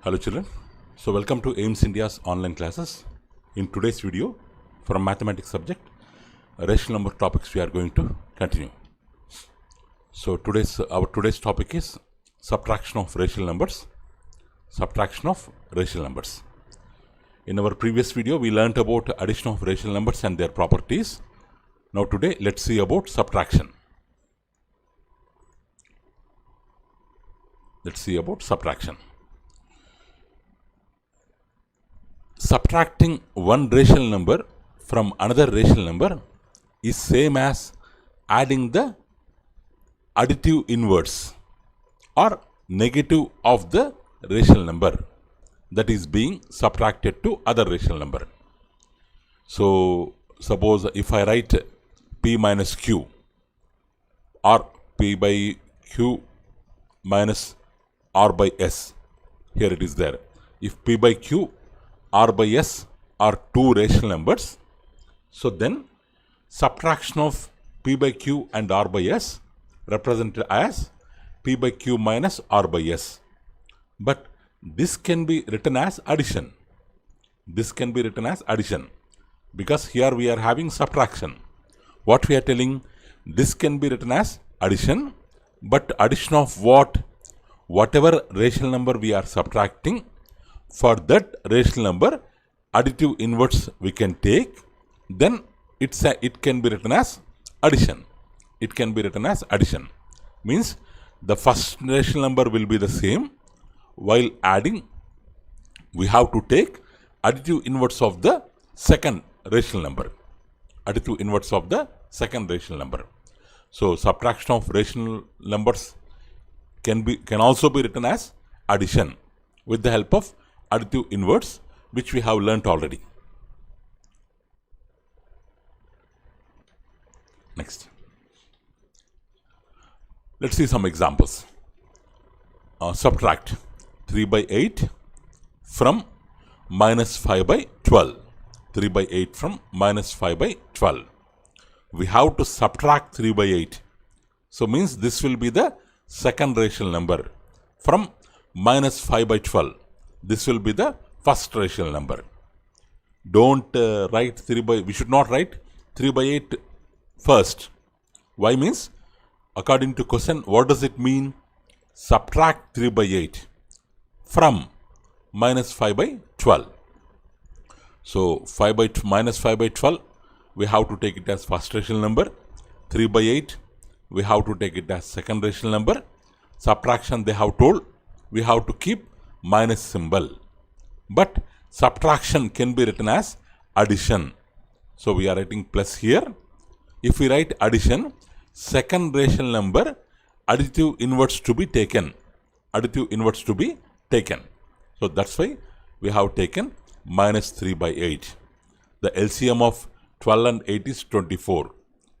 Hello children, so welcome to AIMS India's online classes. In today's video from mathematics subject, rational number topics we are going to continue. So our today's topic is subtraction of rational numbers. Subtraction of rational numbers. In our previous video we learnt about addition of rational numbers and their properties. Now today let's see about subtraction. Let's see about subtraction. Subtracting one rational number from another rational number is same as adding the additive inverse or negative of the rational number that is being subtracted to other rational number. So suppose if I write p minus q or p by q minus r by s, here it is there. If p by q, r by s are two rational numbers, so then subtraction of p by q and r by s represented as p by q minus r by s. But this can be written as addition. This can be written as addition because here we are having subtraction. What we are telling, this can be written as addition, but addition of what? Whatever rational number we are subtracting, for that rational number additive inverse we can take, then it can be written as addition. It can be written as addition. Means the first rational number will be the same. While adding, we have to take additive inverse of the second rational number. Additive inverse of the second rational number. So subtraction of rational numbers can also be written as addition with the help of additive inverse, which we have learnt already. Next, let's see some examples. Subtract 3 by 8 from minus 5 by 12. 3 by 8 from minus 5 by 12. We have to subtract 3 by 8. So means this will be the second rational number from minus 5 by 12. This will be the first rational number. Don't write 3 by, we should not write 3 by 8 first. Why means, according to question, what does it mean? Subtract 3 by 8 from minus 5 by 12. So minus 5 by 12, we have to take it as first rational number. 3 by 8, we have to take it as second rational number. Subtraction they have told, we have to keep minus symbol. But subtraction can be written as addition. So we are writing plus here. If we write addition, second rational number, additive inverse to be taken. Additive inverse to be taken. So that's why we have taken minus 3 by 8. The LCM of 12 and 8 is 24.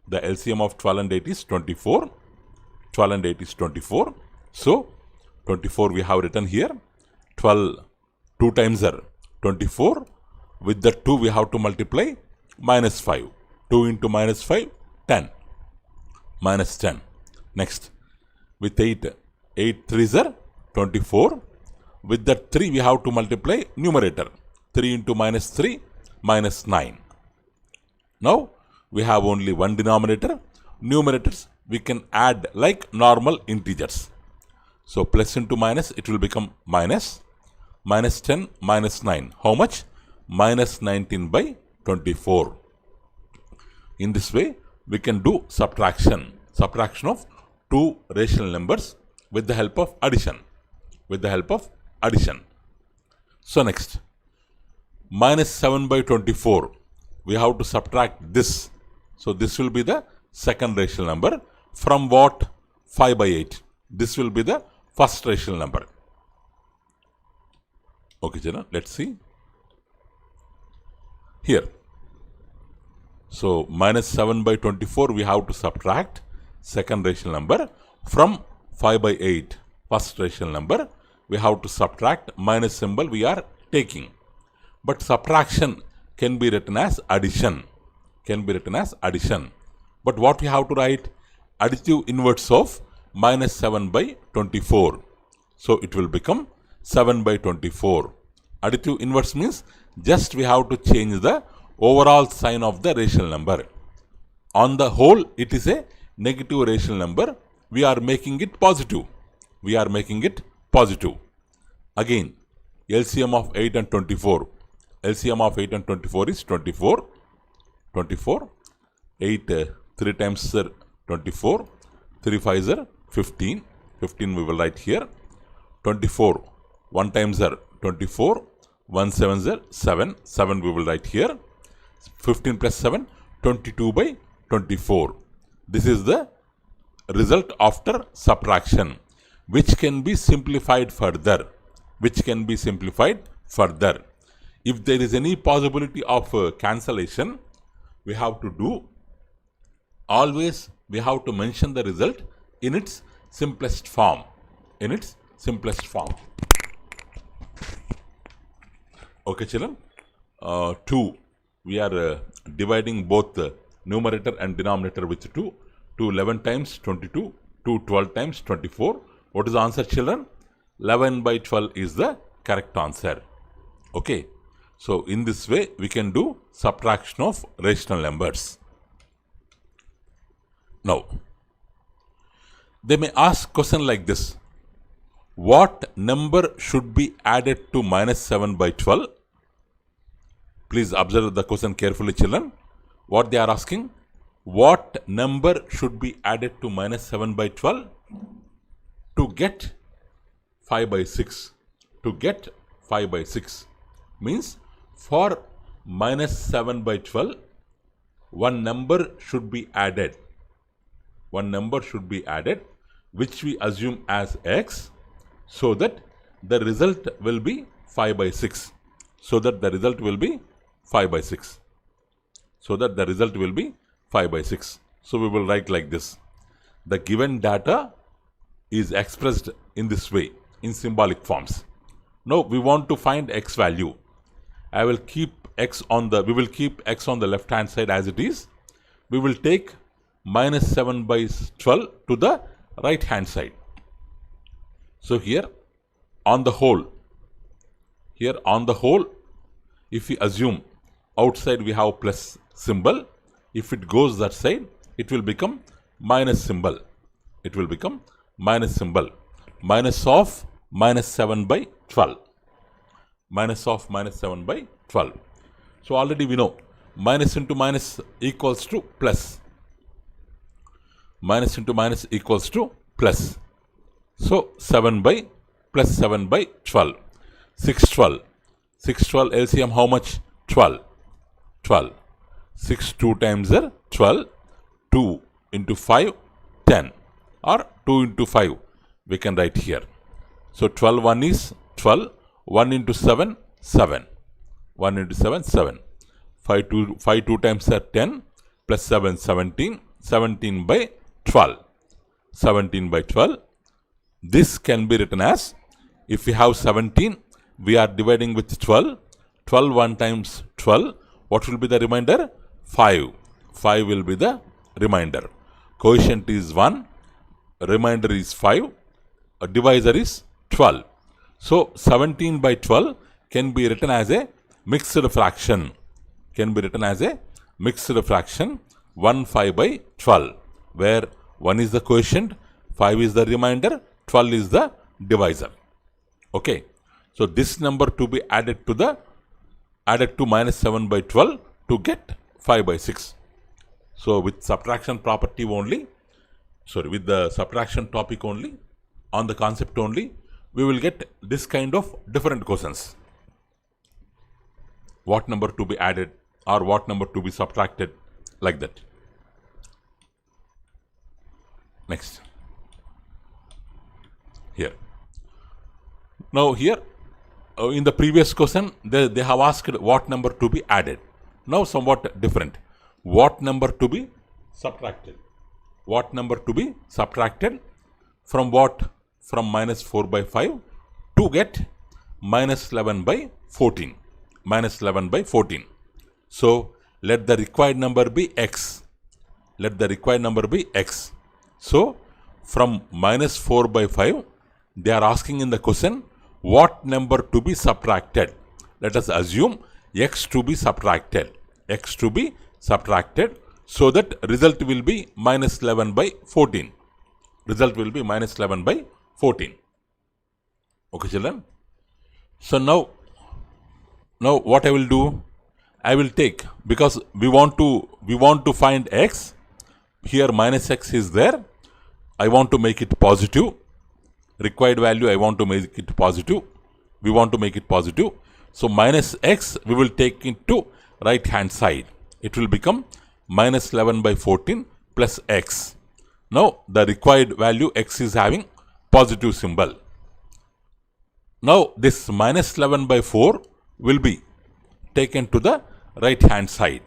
The LCM of 12 and 8 is 24. 12 and 8 is 24. So 24 we have written here. 12 2 times are 24. With the 2 we have to multiply minus 5. 2 into minus 5, 10. Minus 10. Next, with 8 3s are 24. With the 3 we have to multiply numerator. 3 into minus 3, minus 9. Now we have only one denominator. Numerators we can add like normal integers. So plus into minus, it will become minus. Minus 10, minus 9. How much? Minus 19 by 24. In this way, we can do subtraction. Subtraction of two rational numbers with the help of addition. With the help of addition. So next, minus 7 by 24. We have to subtract this. So this will be the second rational number from what? 5 by 8. This will be the first rational number. Okay, children, let's see. Here. So minus 7 by 24 we have to subtract second rational number from 5 by 8. First rational number we have to subtract minus symbol we are taking. But subtraction can be written as addition. Can be written as addition. But what we have to write? Additive inverse of minus 7 by 24. So it will become 7 by 24. Additive inverse means just we have to change the overall sign of the rational number. On the whole, it is a negative rational number. We are making it positive. We are making it positive. Again, LCM of 8 and 24. LCM of 8 and 24 is 24. 24. 8 3 times 24. 3 5 are 15. 15 we will write here. 24. 1 times are 24. 1 7 are 7. 7 we will write here. 15 plus 7. 22 by 24. This is the result after subtraction, which can be simplified further. If there is any possibility of cancellation, we have to do, always we have to mention the result in its simplest form. Okay, children. 2. We are dividing both the numerator and denominator with 2. 2 11 times 22. 2 12 times 24. What is the answer, children? 11 by 12 is the correct answer. Okay. So, in this way, we can do subtraction of rational numbers. Now, they may ask question like this. What number should be added to minus 7 by 12? Please observe the question carefully, children. What they are asking? What number should be added to minus 7 by 12? To get 5 by 6. To get 5 by 6 means for minus 7 by 12, one number should be added. One number should be added, which we assume as x, so that the result will be 5 by 6. So that the result will be 5 by 6. So that the result will be 5 by 6. So we will write like this. The given data is expressed in this way, in symbolic forms. Now we want to find x value. We will keep x on the left hand side as it is. We will take minus 7 by 12 to the right hand side. So here on the whole, if we assume outside we have plus symbol, if it goes that side, it will become minus symbol. Minus of minus 7 by 12. Minus of minus 7 by 12. So already we know minus into minus equals to plus. Minus into minus equals to plus. So 7 by plus 7 by 12. 612. 612 LCM how much? 12. 12. 6 2 times are 12. 2 into 5, 10. Or 2 into 5 we can write here. So 12 1 is 12. 1 into 7, 7. 1 into 7, 7. 5 2 times are 10. Plus 7, 17. 17 by 12. 17 by 12. This can be written as, if we have 17, we are dividing with 12. 12 1 times 12. What will be the remainder? 5. 5 will be the remainder. Quotient is 1. Remainder is 5. A divisor is 12. So 17 by 12 can be written as a mixed fraction. 1 5 by 12, where 1 is the quotient, 5 is the remainder, 12 is the divisor. Okay. So this number to be added to minus 7 by 12 to get 5 by 6. So with subtraction property only, with the subtraction topic only, on the concept only, we will get this kind of different questions. What number to be added or what number to be subtracted, like that. Next. Here. Now here, in the previous question, they have asked what number to be added. Now somewhat different. What number to be subtracted? What number to be subtracted from what? From minus 4 by 5 to get minus 11 by 14. Minus 11 by 14. So let the required number be x. Let the required number be x. So from minus 4 by 5, they are asking in the question, what number to be subtracted. Let us assume x to be subtracted. X to be subtracted, so that result will be minus 11 by 14. Result will be minus 11 by 14. Okay, children. So now what I will do, I will take, because we want to find x. Here minus x is there. I want to make it positive. Required value, I want to make it positive. We want to make it positive. So minus x, we will take it to right hand side. It will become minus 11 by 14 plus x. Now the required value x is having positive symbol. Now this minus 11 by 4 will be taken to the right hand side.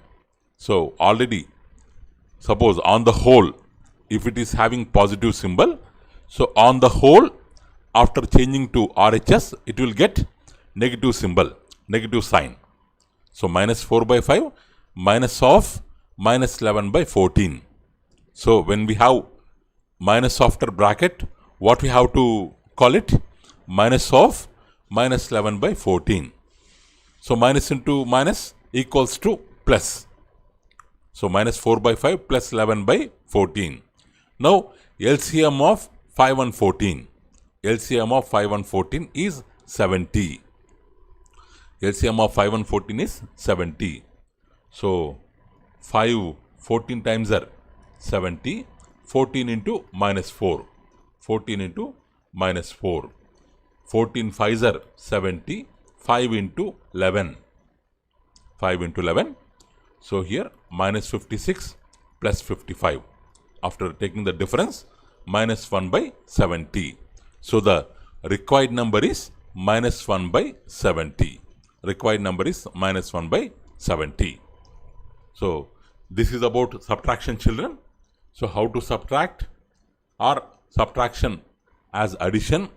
So already, suppose on the whole, if it is having positive symbol, so on the whole, after changing to RHS, it will get negative symbol, negative sign. So minus 4 by 5 minus of minus 11 by 14. So when we have minus after bracket, what we have to call it? Minus of minus 11 by 14. So minus into minus equals to plus. So minus 4 by 5 plus 11 by 14. Now LCM of 5 and 14. LCM of 5 and 14 is 70. LCM of 5 and 14 is 70. So 5, 14 times are 70. 14 into minus 4. 14 into minus 4. 14 5s are 70. 5 into 11. 5 into 11. So here minus 56 plus 55. After taking the difference, minus 1 by 70. So the required number is minus 1 by 70. Required number is minus 1 by 70. So this is about subtraction, children. So how to subtract, or subtraction as addition,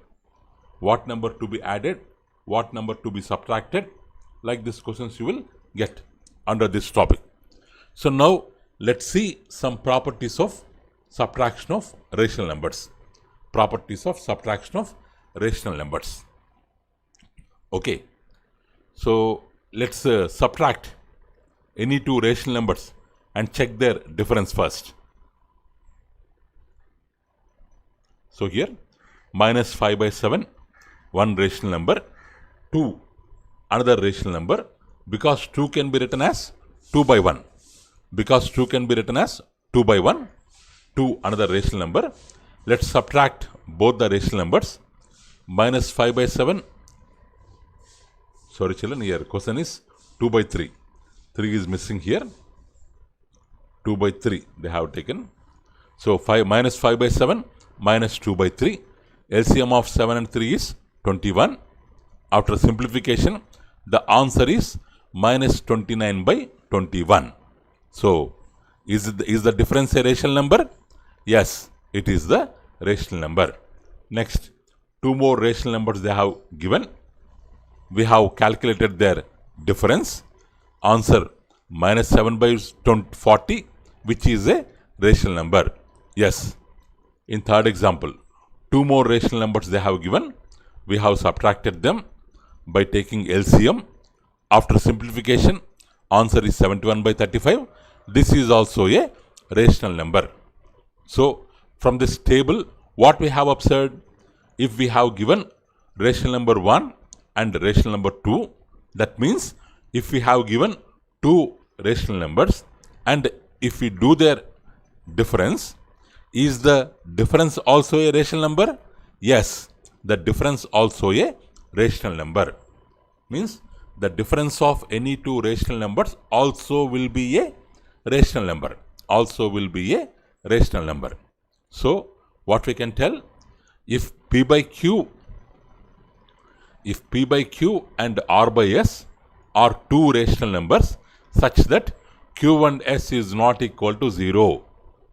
what number to be added, what number to be subtracted, like these questions you will get under this topic. So now let's see some properties of subtraction of rational numbers. Properties of subtraction of rational numbers. Okay. So let's subtract any two rational numbers and check their difference first. So here minus 5 by 7, one rational number, 2 another rational number, because 2 can be written as 2 by 1. Because 2 can be written as 2 by 1, 2 another rational number. Let's subtract both the rational numbers. Minus 5 by 7. Sorry children, here question is 2 by 3. 3 is missing here. 2 by 3 they have taken. So minus 5 by 7 minus 2 by 3. LCM of 7 and 3 is 21. After simplification, the answer is minus 29 by 21. So is the difference a rational number? Yes, it is the rational number. Next, two more rational numbers they have given. We have calculated their difference. Answer minus 7 by 40, which is a rational number. Yes. In third example, two more rational numbers they have given. We have subtracted them by taking LCM. After simplification, answer is 71 by 35. This is also a rational number. So from this table, what we have observed, if we have given rational number 1 and rational number 2, that means if we have given two rational numbers and if we do their difference, is the difference also a rational number? Yes, the difference also a rational number. Means the difference of any two rational numbers also will be a rational number. Also will be a rational number. So what we can tell, if P by Q and R by S are two rational numbers such that Q and S is not equal to 0.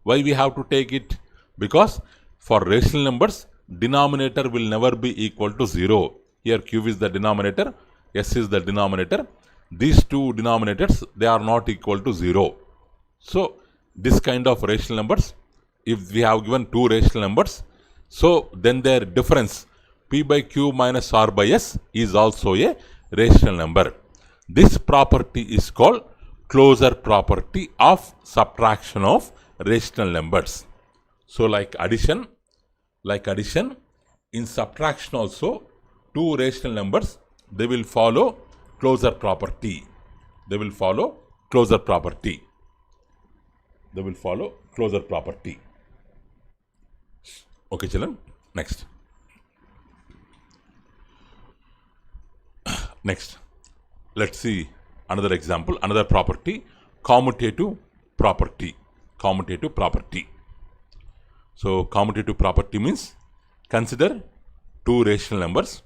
Why we have to take it? Because for rational numbers, denominator will never be equal to 0. Here Q is the denominator, S is the denominator. These two denominators, they are not equal to 0. So this kind of rational numbers, if we have given two rational numbers, so then their difference P by Q minus R by S is also a rational number. This property is called closure property of subtraction of rational numbers. So like addition, in subtraction also, two rational numbers, they will follow closure property. Okay, children. Next. Let's see another example, another property, commutative property. So commutative property means consider two rational numbers,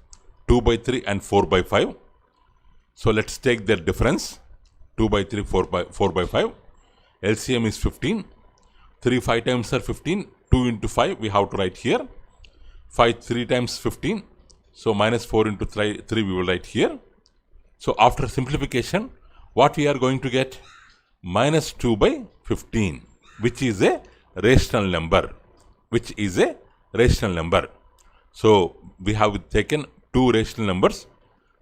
2 by 3 and 4 by 5. So let's take their difference, 2 by 3, 4 by 5. LCM is 15. 3 5 times are 15. 2 into 5 we have to write here. 5 3 times 15. So minus 4 into 3 we will write here. So after simplification, what we are going to get? Minus 2 by 15, which is a rational number. So we have taken two rational numbers.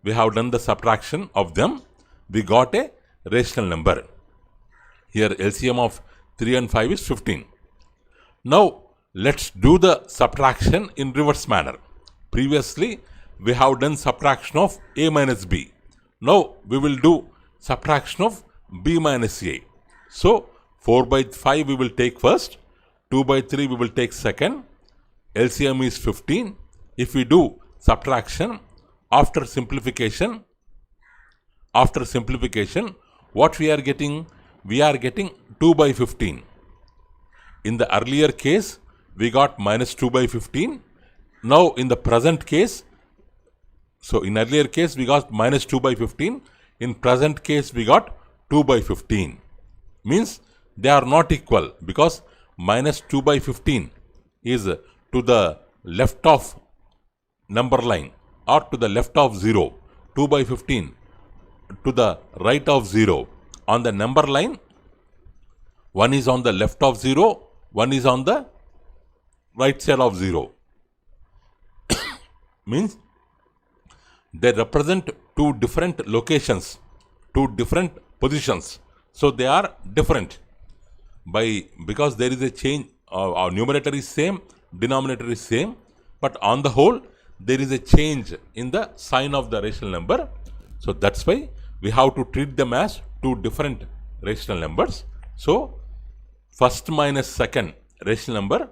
We have done the subtraction of them. We got a rational number. Here LCM of 3 and 5 is 15. Now let's do the subtraction in reverse manner. Previously we have done subtraction of A minus B. Now we will do subtraction of B minus A. So 4 by 5 we will take first, 2 by 3 we will take second. LCM is 15. If we do subtraction after simplification, what we are getting? We are getting 2 by 15. In the earlier case, we got minus 2 by 15. Now in the present case, so in earlier case we got minus 2 by 15. In present case we got 2 by 15. Means they are not equal, because minus 2 by 15 is to the left of number line or to the left of 0. 2 by 15 to the right of 0. On the number line, one is on the left of 0, one is on the right side of 0. Means they represent two different locations, two different positions. So they are different because there is a change. Our numerator is same, denominator is same, but on the whole there is a change in the sign of the rational number. So that's why we have to treat them as two different rational numbers. So first minus second rational number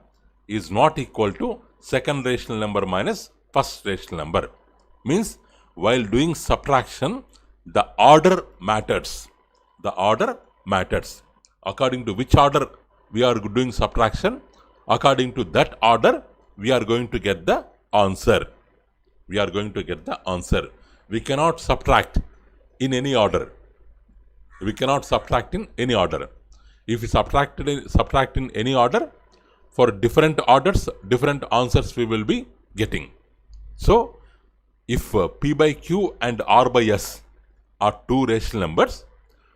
is not equal to second rational number minus first rational number. Means while doing subtraction, the order matters. According to which order we are doing subtraction, according to that order we are going to get the answer. We cannot subtract in any order. If we subtract in any order, for different orders, different answers we will be getting. So if P by Q and R by S are two rational numbers,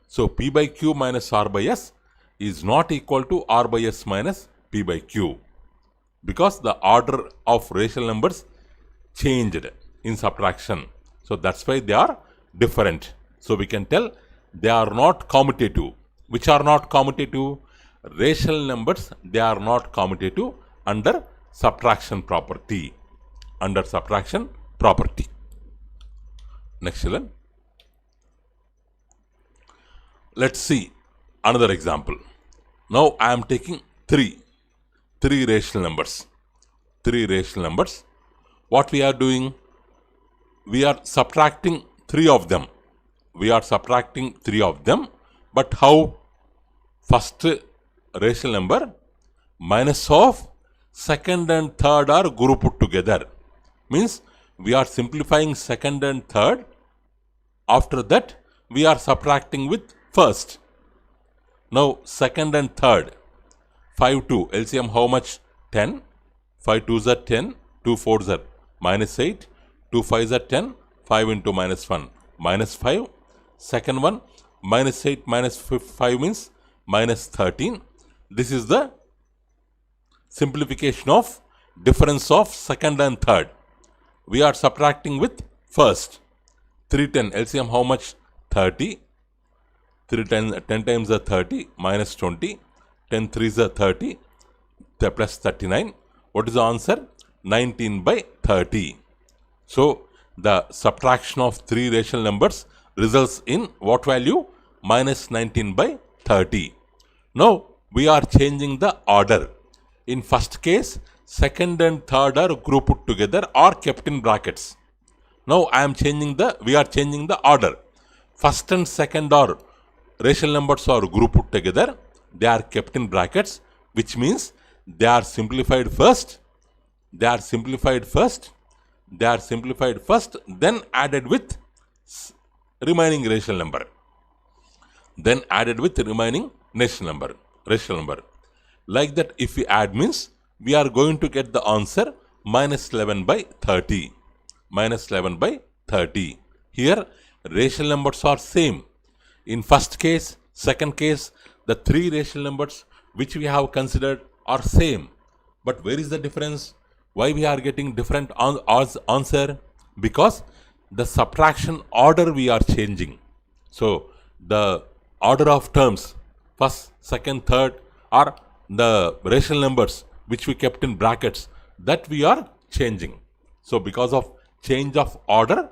so P by Q minus R by S is not equal to R by S minus P by Q, because the order of rational numbers changed in subtraction. So that's why they are different. So we can tell they are not commutative. Which are not commutative? Rational numbers, they are not commutative under subtraction property. Next children. Let's see another example. Now I am taking three rational numbers. What we are doing? We are subtracting three of them. But how? First rational number minus of second and third are grouped together. Means we are simplifying second and third. After that we are subtracting with first. Now second and third, 5 2, LCM how much? 10. 5 2s are 10, 2 4s are minus 8, 2 5s are 10, 5 into minus 1, minus 5. Second one, minus 8 minus 5 means minus 13. This is the simplification of difference of second and third. we are subtracting with first. 310 LCM how much? 30. 10 times the 30 minus 20. 10 3s are 30 plus 39. What is the answer? 19 by 30. So the subtraction of three rational numbers results in what value? Minus 19 by 30. Now we are changing the order. In first case, second and third are grouped together or kept in brackets. Now we are changing the order. First and second are rational numbers are grouped together. They are kept in brackets, which means they are simplified first. They are simplified first. Then added with remaining rational number. Rational number. Like that, if we add means, we are going to get the answer minus 11 by 30. Here, rational numbers are same. In first case, second case, the three rational numbers which we have considered are same. But where is the difference? Why we are getting different answer? Because the subtraction order we are changing. So the order of terms, first, second, third, are the rational numbers which we kept in brackets, that we are changing. So because of change of order,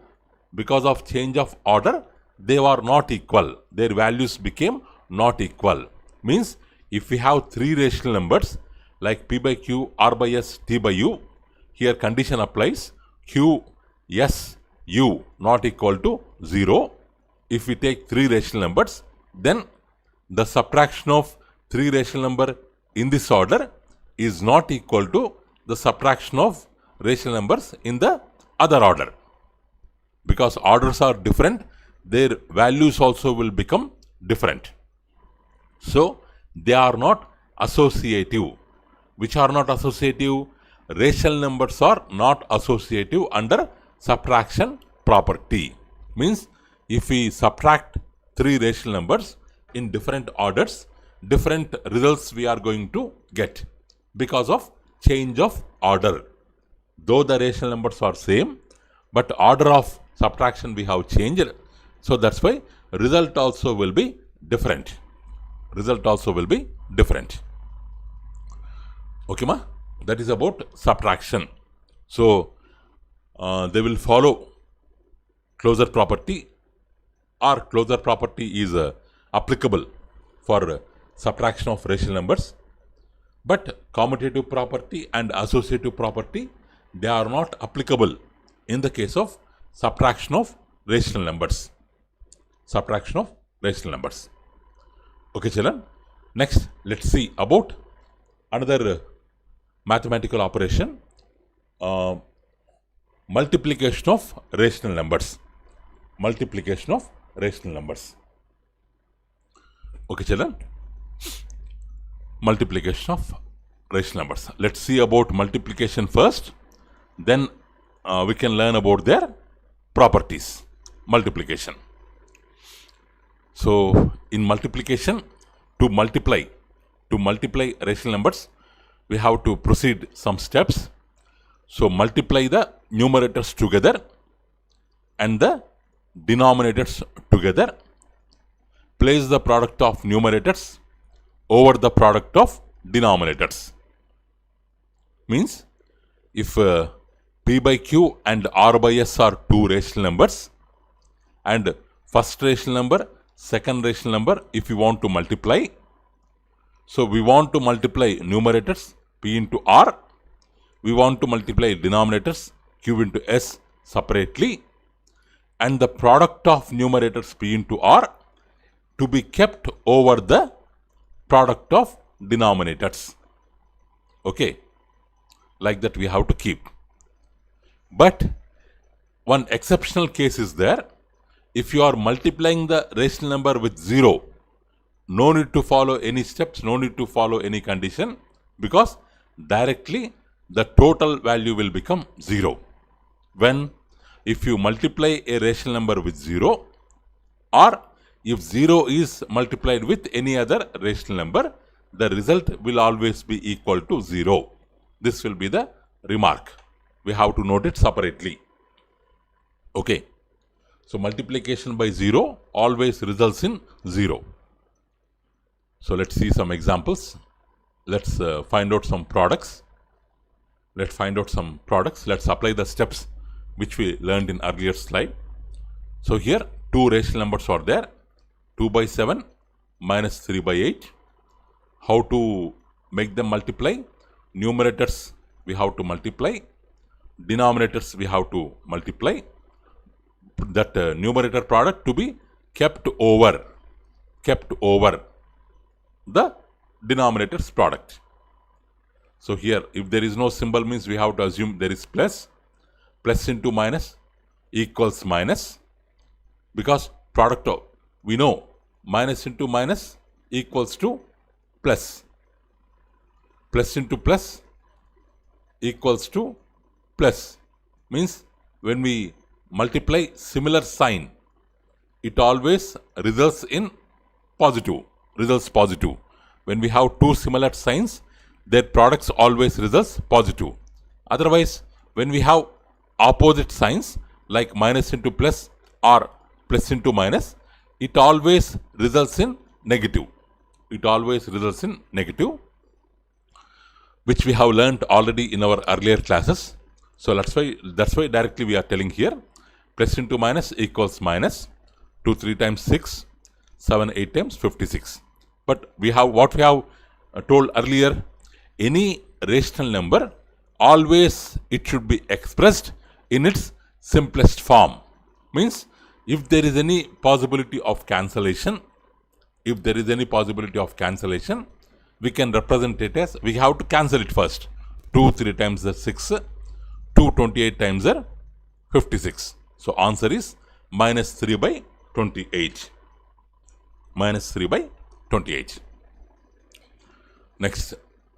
they were not equal. Their values became not equal. Means if we have three rational numbers like P by Q, R by S, T by U, here condition applies. Q, S, U not equal to 0. If we take three rational numbers, then the subtraction of three rational number in this order is not equal to the subtraction of rational numbers in the other order. Because orders are different, their values also will become different. So they are not associative. Which are not associative? Rational numbers are not associative under subtraction property. Means if we subtract three rational numbers in different orders, different results we are going to get because of change of order. Though the rational numbers are same, but order of subtraction we have changed. So that's why result also will be different. Okay, ma? That is about subtraction. So they will follow closure property, or closure property is applicable for subtraction of rational numbers. But commutative property and associative property, they are not applicable in the case of subtraction of rational numbers. Okay, children. Next, let's see about another mathematical operation, multiplication of rational numbers. Okay, children. Multiplication of rational numbers. Let's see about multiplication first. Then we can learn about their properties. Multiplication. So in multiplication, to multiply rational numbers, we have to proceed some steps. So multiply the numerators together and the denominators together. Place the product of numerators over the product of denominators. Means if P by Q and R by S are two rational numbers, and first rational number, second rational number, if we want to multiply, so we want to multiply numerators P into R, we want to multiply denominators Q into S separately, and the product of numerators P into R to be kept over the product of denominators. Okay, like that we have to keep. But one exceptional case is there. If you are multiplying the rational number with 0, no need to follow any steps, no need to follow any condition, because directly the total value will become 0. When if you multiply a rational number with 0, or if 0 is multiplied with any other rational number, the result will always be equal to 0. This will be the remark. we have to note it separately. Okay. So multiplication by 0 always results in 0. So let's see some examples. Let's find out some products. Let's apply the steps which we learned in earlier slide. So here two rational numbers are there. 2 by 7 minus 3 by 8. How to make them multiply? Numerators we have to multiply. Denominators we have to multiply. That numerator product to be kept over the denominator's product. So here if there is no symbol means we have to assume there is plus. Plus into minus equals minus, because product of, we know minus into minus equals to plus. Plus into plus equals to plus, means when we multiply similar sign, it always results positive. When we have two similar signs, their products always results positive. Otherwise, when we have opposite signs like minus into plus or plus into minus, it always results in negative. Which we have learned already in our earlier classes. So that's why directly we are telling here, plus into minus equals minus. 2 3 times 6, 7 8 times 56. But we have what we have told earlier, any rational number always it should be expressed in its simplest form. Means if there is any possibility of cancellation, we can represent it as, we have to cancel it first. 2 3 times the 6, 2 28 times the 56. So answer is minus 3 by 28. Next,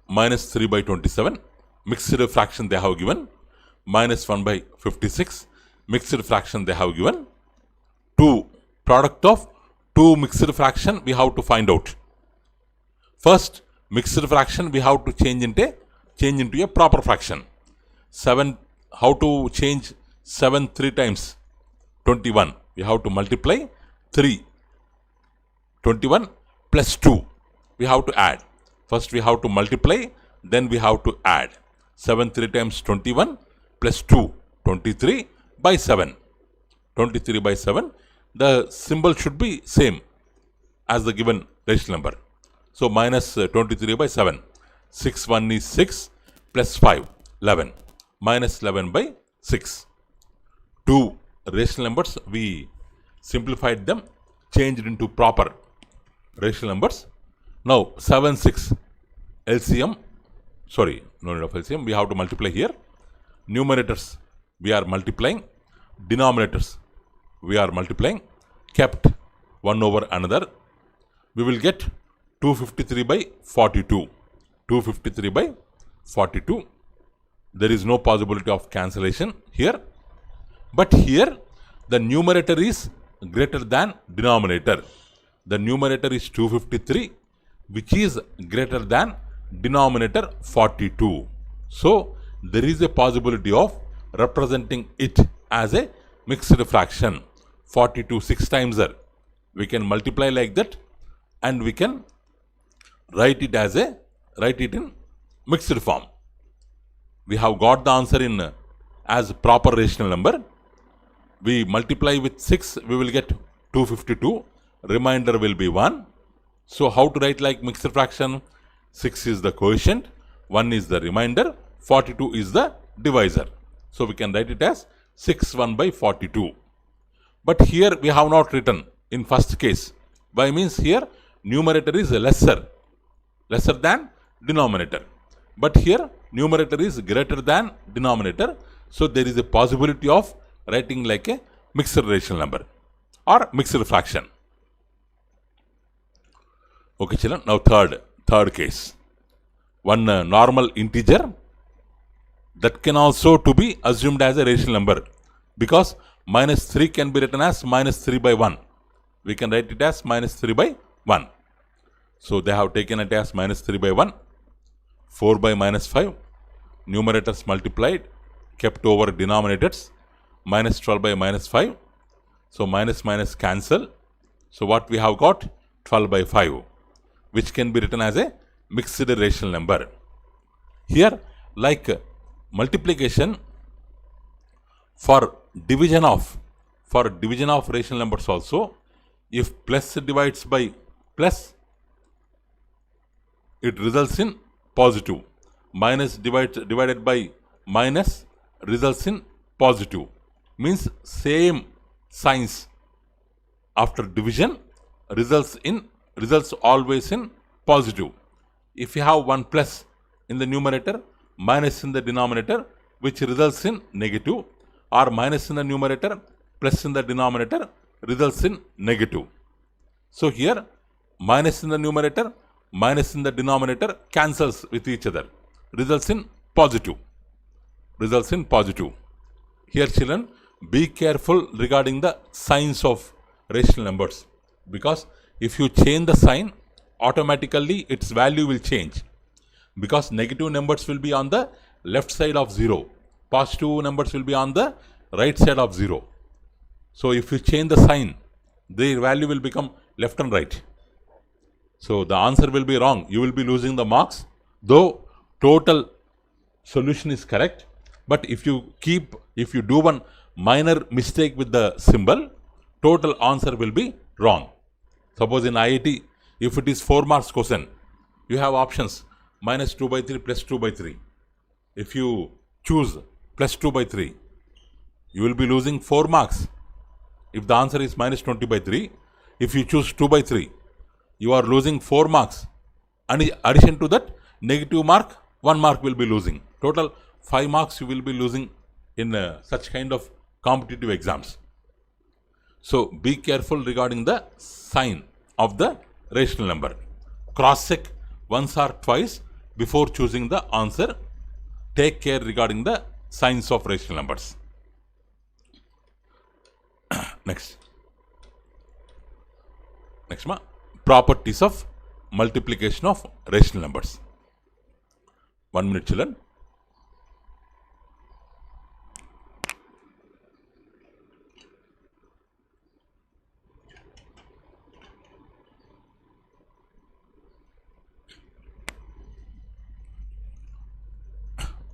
minus 3 by 27. Mixed fraction they have given. Minus 1 by 56. Mixed fraction they have given. 2. Product of two mixed fraction we have to find out. First, mixed fraction we have to change into a proper fraction. 7. How to change 7 3 times? 21. We have to multiply 3. 21 plus 2. We have to add. First we have to multiply, then we have to add. 7 3 times 21 plus 2. 23 by 7. The symbol should be same as the given rational number. So minus 23 by 7. 6 1 is 6 plus 5 11. Minus 11 by 6. Two rational numbers we simplified them, changed into proper rational numbers. Now 7 6 LCM, sorry, no need of LCM, we have to multiply here. Numerators we are multiplying, denominators we are multiplying, kept one over another. We will get 253 by 42. There is no possibility of cancellation here. But here the numerator is greater than denominator. The numerator is 253, which is greater than denominator 42. So there is a possibility of representing it as a mixed fraction. 42 6 times there. We can multiply like that, and we can write it in mixed form. We have got the answer in as proper rational number. We multiply with 6, we will get 252. Remainder will be 1. So how to write like mixed fraction? 6 is the quotient, 1 is the remainder, 42 is the divisor. So we can write it as 6 1 by 42. But here we have not written in first case. Why? Means here numerator is lesser than denominator. But here numerator is greater than denominator. So there is a possibility of writing like a mixed rational number or mixed fraction. Okay, children. Now third case. One normal integer that can also to be assumed as a rational number, because minus 3 can be written as minus 3 by 1. We can write it as minus 3 by 1. So they have taken it as minus 3 by 1. 4 by minus 5. Numerators multiplied. kept over denominators. Minus 12 by minus 5. So minus minus cancel. So what we have got? 12 by 5, which can be written as a mixed rational number. Here, like multiplication, for division of rational numbers also, if plus divides by plus, it results in positive. Minus divided by minus results in positive. Means same signs after division results always in positive. If you have one plus in the numerator, minus in the denominator, which results in negative, or minus in the numerator, plus in the denominator, results in negative. So here, minus in the numerator, minus in the denominator cancels with each other, results in positive. Here children, be careful regarding the signs of rational numbers, because if you change the sign, automatically its value will change, because negative numbers will be on the left side of 0, positive numbers will be on the right side of 0. So if you change the sign, their value will become left and right. So the answer will be wrong. You will be losing the marks, though total solution is correct. But if you do one minor mistake with the symbol, total answer will be wrong. Suppose in IIT, if it is 4 marks question, you have options minus 2 by 3 plus 2 by 3. If you choose plus 2 by 3, you will be losing 4 marks. If the answer is minus 20 by 3, if you choose 2 by 3, you are losing 4 marks. And in addition to that, negative mark, 1 mark will be losing. Total 5 marks you will be losing in such kind of competitive exams. So be careful regarding the sign of the rational number. Cross-check once or twice before choosing the answer. Take care regarding the signs of rational numbers. Next, properties of multiplication of rational numbers. 1 minute children.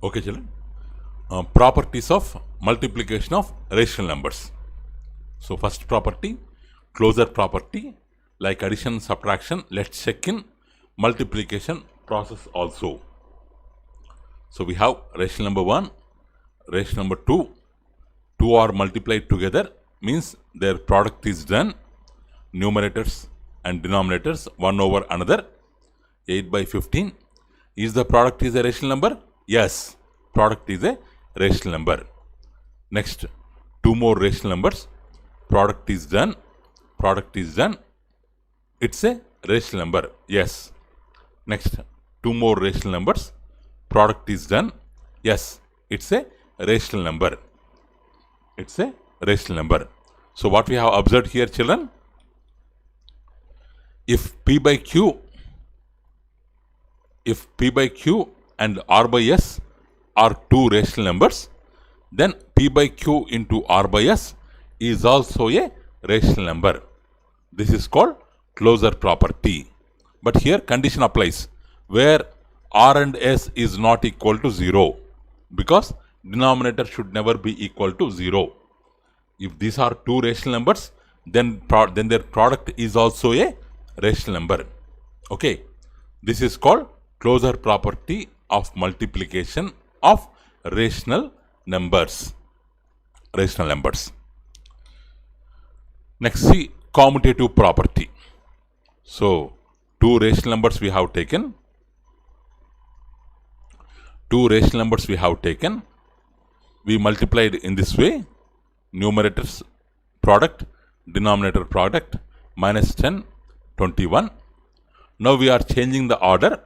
Okay children, properties of multiplication of rational numbers. So first property, closure property, like addition, subtraction, let's check in multiplication process also. So we have rational number 1, rational number 2, 2 are multiplied together, means their product is done, numerators and denominators one over another, 8 by 15. Is the product is a rational number? Yes, product is a rational number. Next, 2 more rational numbers, product is done, it's a rational number. Yes. Next, 2 more rational numbers, product is done. Yes, it's a rational number. So what we have observed here children, if P by Q and R by S are 2 rational numbers, then P by Q into R by S is also a rational number. This is called closure property. But here condition applies where R and S is not equal to 0, because denominator should never be equal to 0. If these are 2 rational numbers, then their product is also a rational number. Okay, this is called closure property of multiplication of rational numbers. Next, see commutative property. So 2 rational numbers we have taken. We multiplied in this way, numerators product, denominator product, minus 10, 21. Now we are changing the order.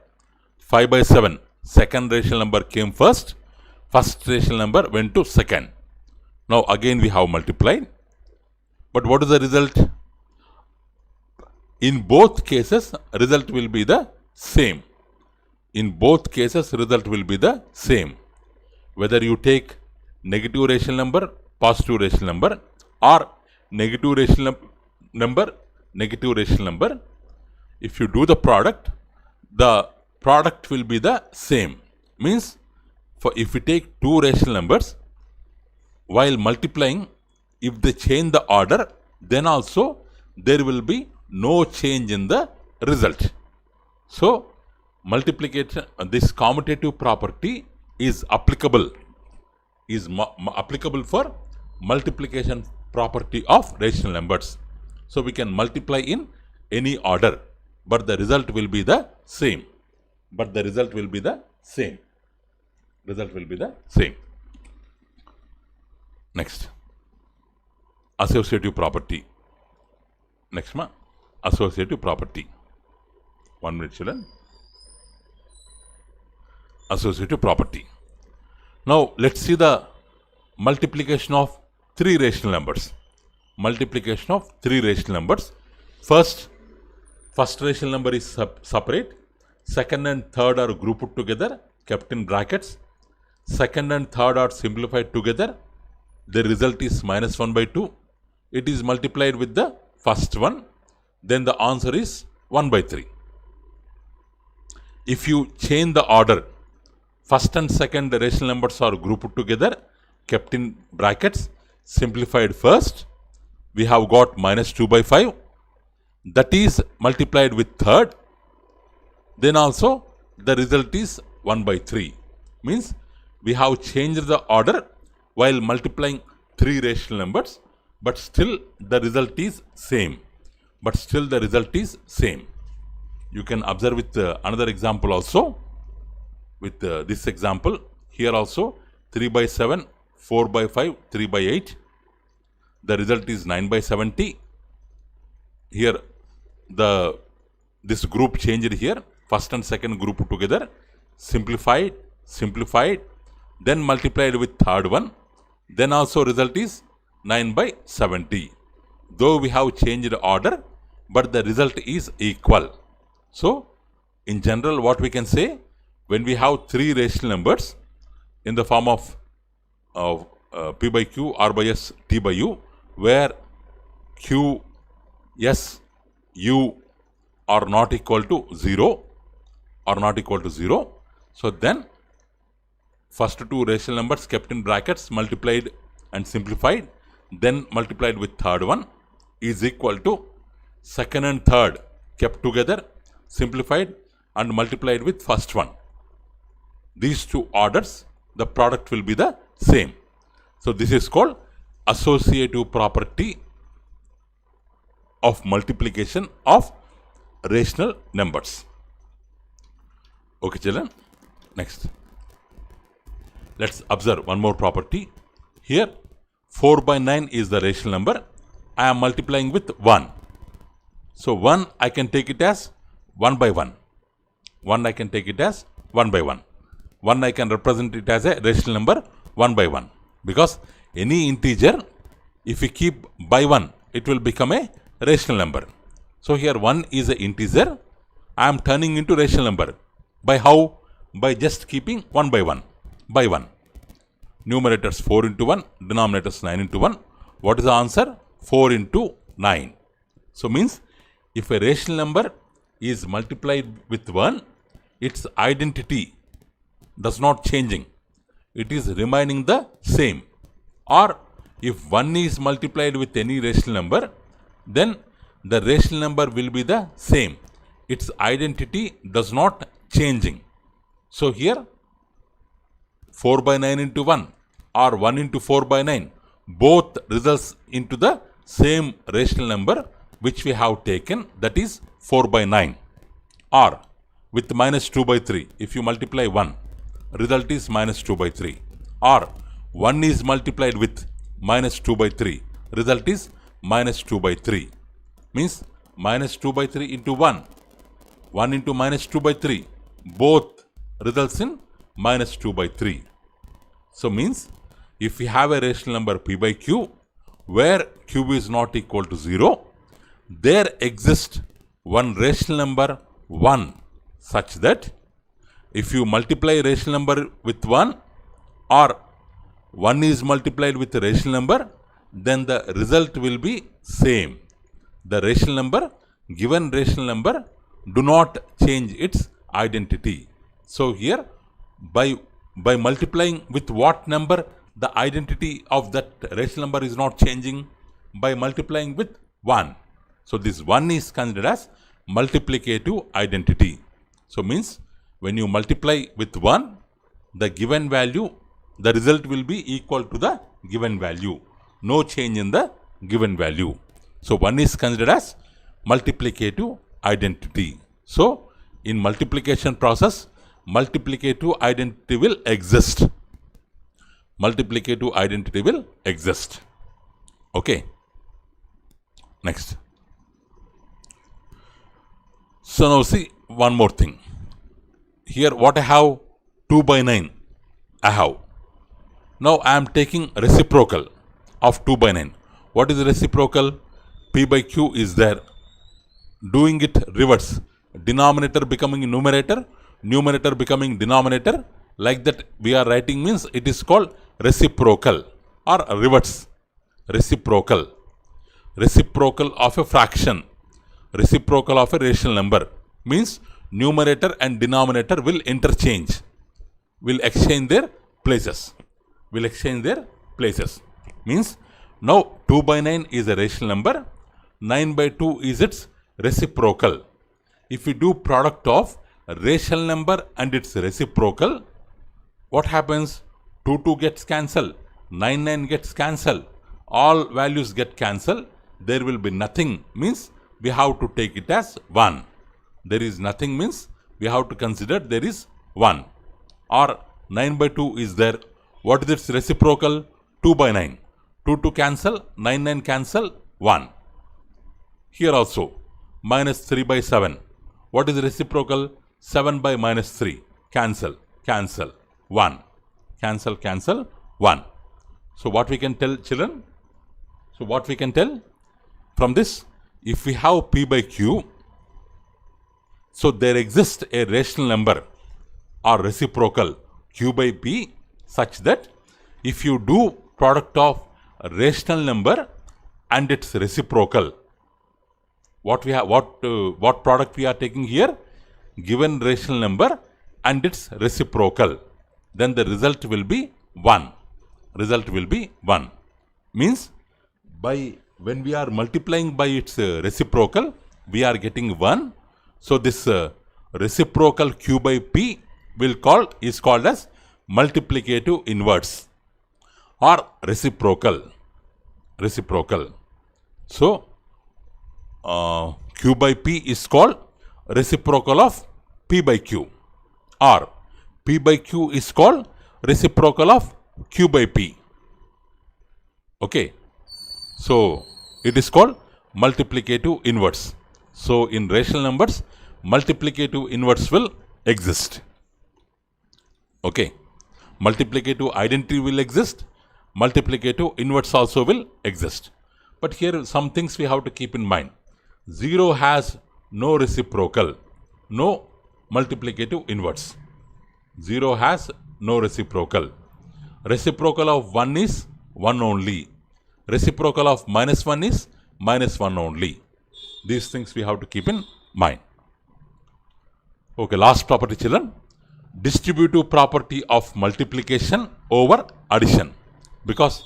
5 by 7, second rational number came first rational number went to second. Now again we have multiplied. But what is the result? In both cases, result will be the same. Whether you take negative rational number, positive rational number, or negative rational number, negative rational number. If you do the product will be the same. Means if we take two rational numbers, while multiplying, if they change the order, then also there will be no change in the result. So multiplication, this commutative property is applicable for multiplication property of rational numbers. So we can multiply in any order, but the result will be the same. Next, associative property. Associative property. 1 minute, children. Associative property. Now let's see the multiplication of three rational numbers. First rational number is separate. Second and third are grouped together, kept in brackets. Second and third are simplified together. The result is -1/2. It is multiplied with the first one. Then the answer is 1/3. If you change the order, first and second rational numbers are grouped together, kept in brackets, simplified first. We have got -2/5. That is multiplied with third. Then also the result is 1/3. Means we have changed the order while multiplying three rational numbers, but still the result is same. You can observe with another example also. With this example, here also 3/7, 4/5, 3/8. The result is 9/70. Here this group changed here. First and second group together, simplified, then multiplied with third one. Then also result is 9/70. Though we have changed order, but the result is equal. So in general, what we can say, when we have three rational numbers in the form of P/Q, R/S, T/U, where Q, S, U are not equal to 0, so then first two rational numbers kept in brackets, multiplied and simplified, then multiplied with third one, is equal to second and third kept together, simplified and multiplied with first one. These two orders, the product will be the same. So this is called associative property of multiplication of rational numbers. Okay, children. Next, let's observe one more property. Here 4/9 is the rational number. I am multiplying with 1. So 1 I can take it as 1/1. 1 I can take it as 1/1. 1 I can represent it as a rational number 1/1. Because any integer, if we keep by 1, it will become a rational number. So here 1 is an integer. I am turning into rational number. By how? By just keeping 1/1 by 1. Numerators 4 into 1, denominators 9 into 1. What is the answer? 4 into 9. So means if a rational number is multiplied with 1, its identity does not changing. It is remaining the same. Or if 1 is multiplied with any rational number, then the rational number will be the same. Its identity does not changing. So here 4/9 into 1 or 1 into 4/9 both results into the same rational number which we have taken, that is 4/9. Or with -2/3, if you multiply 1, result is -2/3. Or 1 is multiplied with -2/3, result is -2/3. Means -2/3 into 1, 1 into -2/3, both results in -2/3. So means if we have a rational number P/Q where Q is not equal to 0, there exists one rational number 1 such that if you multiply rational number with 1 or 1 is multiplied with a rational number, then the result will be same. The rational number, given rational number, do not change its identity. So here, by multiplying with what number, the identity of that rational number is not changing? By multiplying with 1. So this 1 is considered as multiplicative identity. So means when you multiply with 1, the given value, the result will be equal to the given value. No change in the given value. So 1 is considered as multiplicative identity. So in multiplication process, multiplicative identity will exist. Multiplicative identity will exist. Okay. Next. So now see one more thing. Here what I have? 2 by 9 I have. Now I am taking reciprocal of 2 by 9. What is reciprocal? P by Q is there. Doing it reverse. Denominator becoming numerator, numerator becoming denominator. Like that we are writing means it is called reciprocal or reverse. Reciprocal. Reciprocal of a fraction. Reciprocal of a rational number. Means numerator and denominator will interchange. Will exchange their places. Will exchange their places. Means now 2 by 9 is a rational number. 9 by 2 is its reciprocal. If we do product of rational number and its reciprocal, what happens? 2 gets cancelled. 9 gets cancelled. All values get cancelled. There will be nothing, means we have to take it as 1. There is nothing means we have to consider there is 1. Or 9 by 2 is there. What is its reciprocal? 2 by 9. 2 cancel, 9 cancel, 1. Here also, minus 3 by 7. What is reciprocal? 7 by minus 3. Cancel, cancel, 1. Cancel, cancel, 1. So what we can tell, children? So what we can tell? From this, if we have P by Q, so there exists a rational number or reciprocal Q by P such that if you do product of a rational number and its reciprocal, what product we are taking here? Given rational number and its reciprocal, then the result will be 1. Result will be 1. Means when we are multiplying by its reciprocal, we are getting 1. So this reciprocal Q by P is called as multiplicative inverse or reciprocal. Reciprocal. So Q by P is called reciprocal of P by Q, or P by Q is called reciprocal of Q by P. Okay. So it is called multiplicative inverse. So in rational numbers, multiplicative inverse will exist. Okay. Multiplicative identity will exist. Multiplicative inverse also will exist. But here some things we have to keep in mind. 0 has no reciprocal, no multiplicative inverse. 0 has no reciprocal. Reciprocal of 1 is 1 only. Reciprocal of minus 1 is minus 1 only. These things we have to keep in mind. Okay, last property, children. Distributive property of multiplication over addition. Because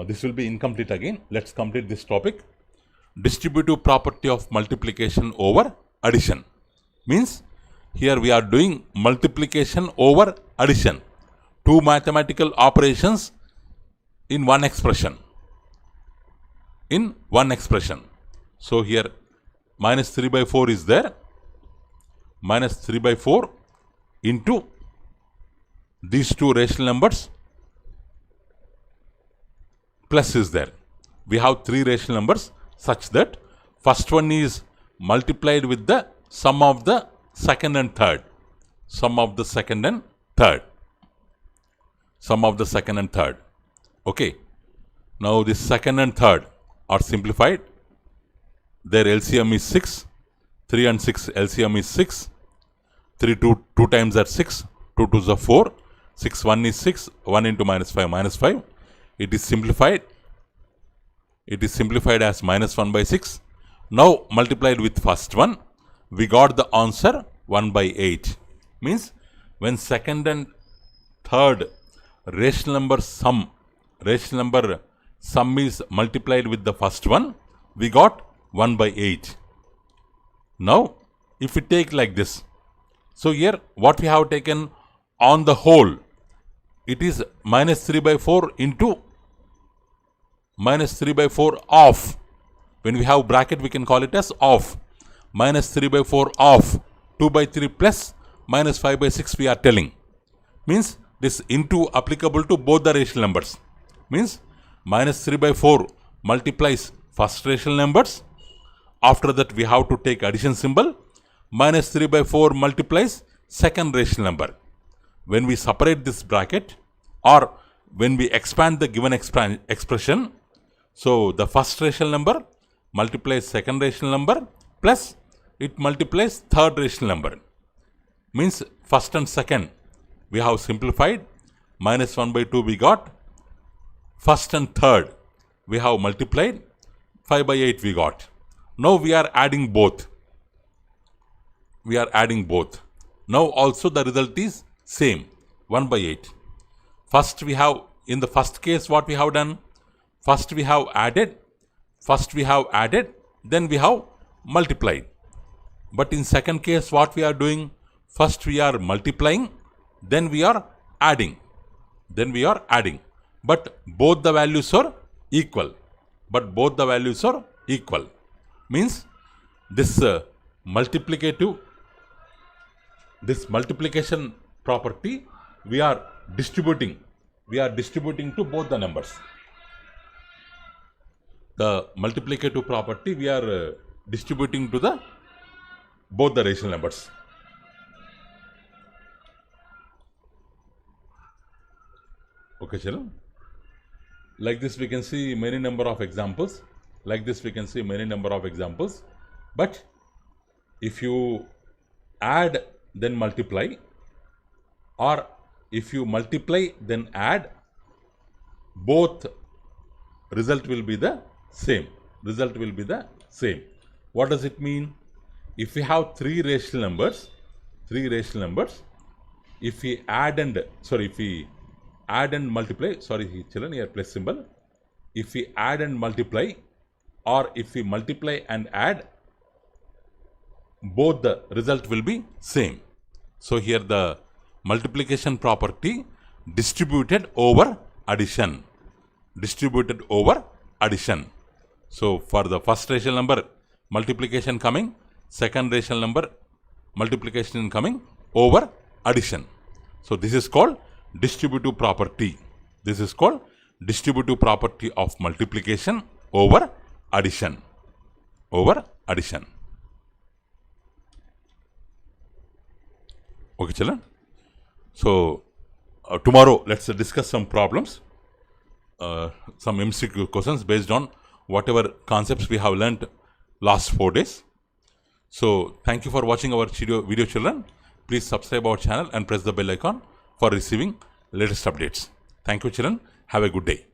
this will be incomplete again. Let's complete this topic. Distributive property of multiplication over addition. Means here we are doing multiplication over addition. Two mathematical operations in one expression. In one expression. So here minus 3 by 4 is there. Minus 3 by 4 into these two rational numbers plus is there. We have three rational numbers such that first one is multiplied with the sum of the second and third. Sum of the second and third. Sum of the second and third. Okay. Now this second and third are simplified. Their LCM is 6. 3 and 6 LCM is 6. 2 times are 6. 2 2s are 4. 6, 1 is 6, 1 into minus 5. It is simplified. It is simplified as minus 1 by 6. Now multiplied with first one, we got the answer 1 by 8. Means when second and third rational number sum is multiplied with the first one, we got 1 by 8. Now if we take like this, so here what we have taken on the whole, it is minus 3 by 4 into minus 3 by 4 of. When we have bracket, we can call it as of. Minus 3 by 4 of 2 by 3 plus minus 5 by 6 we are telling. Means this into applicable to both the rational numbers. Means minus 3 by 4 multiplies first rational numbers. After that we have to take addition symbol. Minus 3 by 4 multiplies second rational number. When we separate this bracket or when we expand the given expression, so the first rational number multiplies second rational number plus it multiplies third rational number. Means first and second we have simplified. Minus 1 by 2 we got. First and third we have multiplied. 5 by 8 we got. Now we are adding both. Now also the result is same, 1 by 8. First we have, in the first case what we have done? First we have added, then we have multiplied. But in second case what we are doing? First we are multiplying, then we are adding. But both the values are equal. Means this multiplication property we are distributing to both the numbers. The multiplicative property we are distributing to both the rational numbers. Okay, children. Like this we can see many number of examples. But if you add then multiply, or if you multiply then add, both result will be the same. What does it mean? If we have three rational numbers, if we add and multiply, sorry children, here plus symbol. If we add and multiply, or if we multiply and add, both the result will be same. So here the multiplication property distributed over addition. So for the first rational number multiplication coming, second rational number multiplication coming over addition. So this is called distributive property. Of multiplication over addition. Okay, children. So tomorrow let's discuss some problems, some MCQ questions based on whatever concepts we have learnt last 4 days. So thank you for watching our video, children. Please subscribe our channel and press the bell icon for receiving latest updates. Thank you, children. Have a good day.